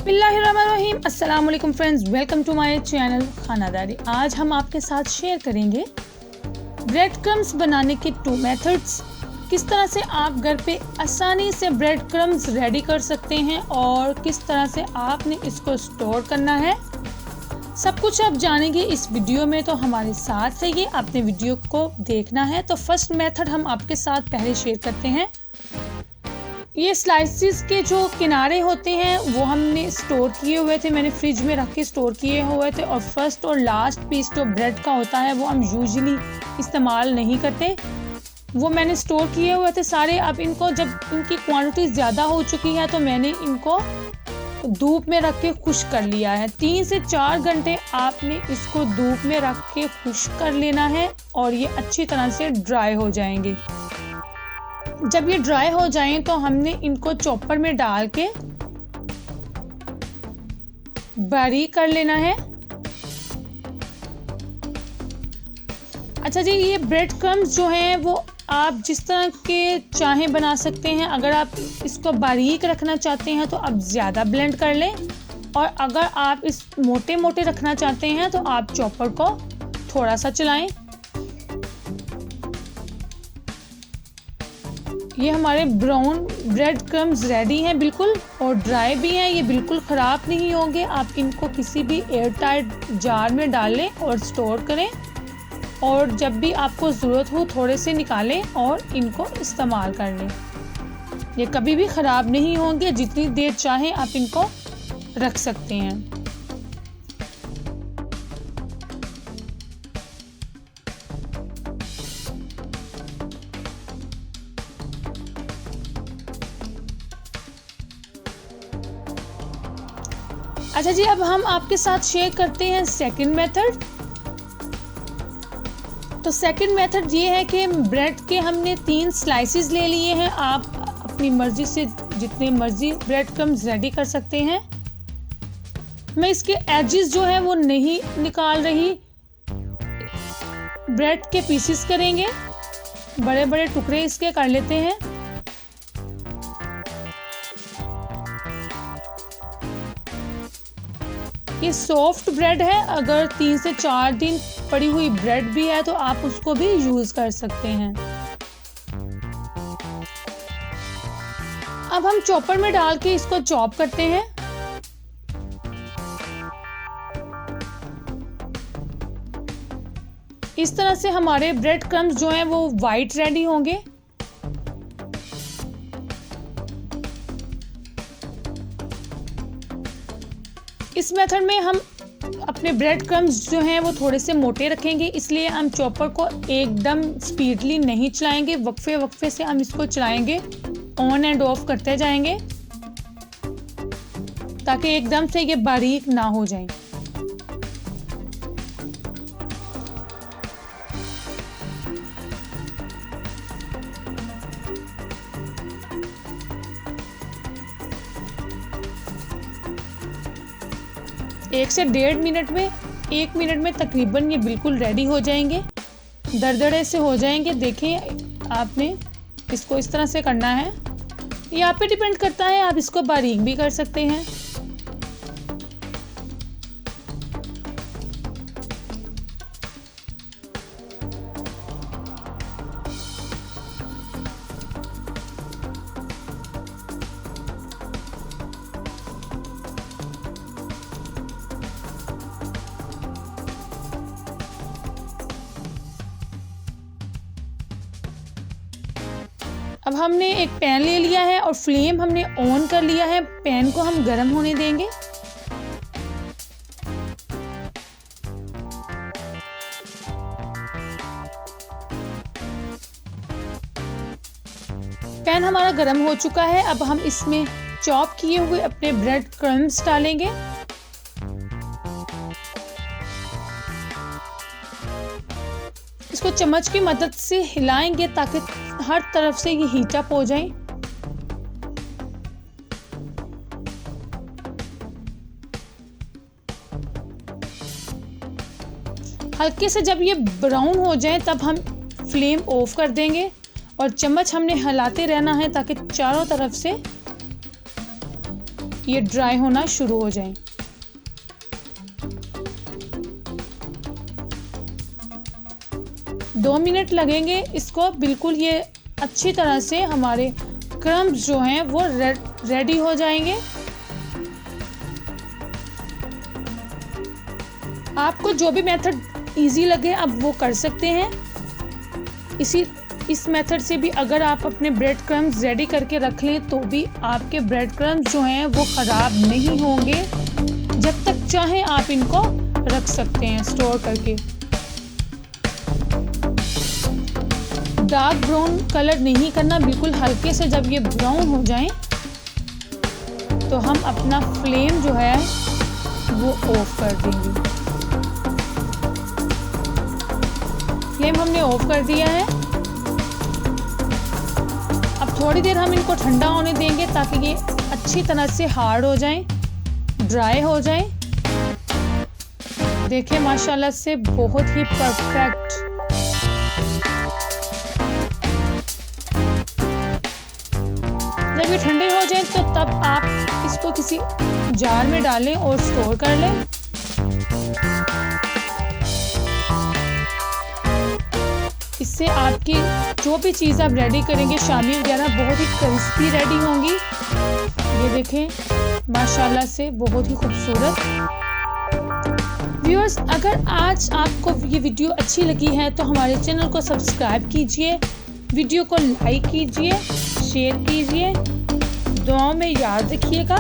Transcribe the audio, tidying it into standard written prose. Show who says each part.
Speaker 1: बिस्मिल्लाहिर्रहमानिर्रहीम। अस्सलाम वालेकुम friends, welcome to my channel Khanadari. आज हम आपके साथ शेयर करेंगे ब्रेड क्रम्स बनाने के 2 मेथड्स। किस तरह से आप घर पे आसानी से ब्रेड क्रम्स रेडी कर सकते हैं और किस तरह से आपने इसको स्टोर करना है, सब कुछ आप जानेंगे इस वीडियो में। तो हमारे साथ रहिए, आपने वीडियो को देखना है। तो फर्स्ट मेथड हम आपके साथ पहले शेयर करते हैं। ये स्लाइसिस के जो किनारे होते हैं वो हमने स्टोर किए हुए थे, मैंने फ्रिज में रख के स्टोर किए हुए थे। और फर्स्ट और लास्ट पीस जो ब्रेड का होता है वो हम यूजुअली इस्तेमाल नहीं करते, वो मैंने स्टोर किए हुए थे सारे। अब इनको जब इनकी क्वांटिटी ज़्यादा हो चुकी है तो मैंने इनको धूप में रख के खुश्क कर लिया है। 3 से 4 घंटे आपने इसको धूप में रख के खुश्क कर लेना है और ये अच्छी तरह से ड्राई हो जाएंगे। जब ये ड्राई हो जाएं तो हमने इनको चॉपर में डाल के बारीक कर लेना है। अच्छा जी, ये ब्रेड क्रम्स जो हैं वो आप जिस तरह के चाहें बना सकते हैं। अगर आप इसको बारीक रखना चाहते हैं तो आप ज़्यादा ब्लेंड कर लें, और अगर आप इस मोटे मोटे रखना चाहते हैं तो आप चॉपर को थोड़ा सा चलाएं। ये हमारे ब्राउन ब्रेड क्रम्स रेडी हैं बिल्कुल, और ड्राई भी हैं, ये बिल्कुल ख़राब नहीं होंगे। आप इनको किसी भी एयर टाइट जार में डालें और स्टोर करें, और जब भी आपको ज़रूरत हो थोड़े से निकालें और इनको इस्तेमाल कर लें। ये कभी भी ख़राब नहीं होंगे, जितनी देर चाहें आप इनको रख सकते हैं। अच्छा जी, अब हम आपके साथ शेयर करते हैं सेकंड मेथड। तो सेकंड मेथड ये है कि ब्रेड के हमने 3 स्लाइसेस ले लिए हैं। आप अपनी मर्जी से जितने मर्जी ब्रेड क्रम्स रेडी कर सकते हैं। मैं इसके एजेस जो है वो नहीं निकाल रही, ब्रेड के पीसेस करेंगे, बड़े बड़े टुकड़े इसके कर लेते हैं। ये सॉफ्ट ब्रेड है, अगर 3 से 4 दिन पड़ी हुई ब्रेड भी है तो आप उसको भी यूज कर सकते हैं। अब हम चॉपर में डाल के इसको चॉप करते हैं। इस तरह से हमारे ब्रेड क्रम्स जो हैं वो वाइट रेडी होंगे। इस मेथड में हम अपने ब्रेड क्रम्स जो हैं वो थोड़े से मोटे रखेंगे, इसलिए हम चॉपर को एकदम स्पीडली नहीं चलाएंगे, वक्फे वक्फे से हम इसको चलाएंगे, ऑन एंड ऑफ करते जाएंगे ताकि एकदम से ये बारीक ना हो जाए। एक से 1.5 मिनट में, 1 मिनट में तकरीबन ये बिल्कुल रेडी हो जाएंगे, दरदरे से हो जाएंगे। देखें, आपने इसको इस तरह से करना है। ये आप पे डिपेंड करता है, आप इसको बारीक भी कर सकते हैं। अब हमने एक पैन ले लिया है और फ्लेम हमने ऑन कर लिया है। पैन को हम गर्म होने देंगे। पैन हमारा गर्म हो चुका है। अब हम इसमें चॉप किए हुए अपने ब्रेड क्रम्स डालेंगे। इसको चम्मच की मदद से हिलाएंगे ताकि हर तरफ से ये हीट अप हो जाए। हल्के से जब ये ब्राउन हो जाए तब हम फ्लेम ऑफ कर देंगे और चम्मच हमने हिलाते रहना है ताकि चारों तरफ से ये ड्राई होना शुरू हो जाएं। दो मिनट लगेंगे इसको बिल्कुल ये अच्छी तरह से हमारे क्रम्स जो हैं वो रेडी हो जाएंगे। आपको जो भी मेथड इजी लगे आप वो कर सकते हैं। इस मेथड से भी अगर आप अपने ब्रेड क्रम्स रेडी करके रख लें तो भी आपके ब्रेड क्रम्स जो हैं वो ख़राब नहीं होंगे। जब तक चाहें आप इनको रख सकते हैं स्टोर करके। डार्क ब्राउन कलर नहीं करना, बिल्कुल हल्के से जब ये ब्राउन हो जाएं तो हम अपना फ्लेम जो है वो ऑफ कर देंगे। फ्लेम हमने ऑफ कर दिया है। अब थोड़ी देर हम इनको ठंडा होने देंगे ताकि ये अच्छी तरह से हार्ड हो जाएं, ड्राई हो जाएं। देखिए माशाल्लाह से बहुत ही परफेक्ट। जब ये ठंडे हो जाएं तो तब आप इसको किसी जार में डालें और स्टोर कर लें। इससे आपकी जो भी चीज़ आप रेडी करेंगे शामी वगैरह बहुत ही क्रिस्पी रेडी होंगी। ये देखें माशाल्लाह से बहुत ही खूबसूरत। व्यूअर्स, अगर आज आपको ये वीडियो अच्छी लगी है तो हमारे चैनल को सब्सक्राइब कीजिए, वीडियो को लाइक कीजिए, शेयर कीजिए। दुआओं में याद रखिएगा।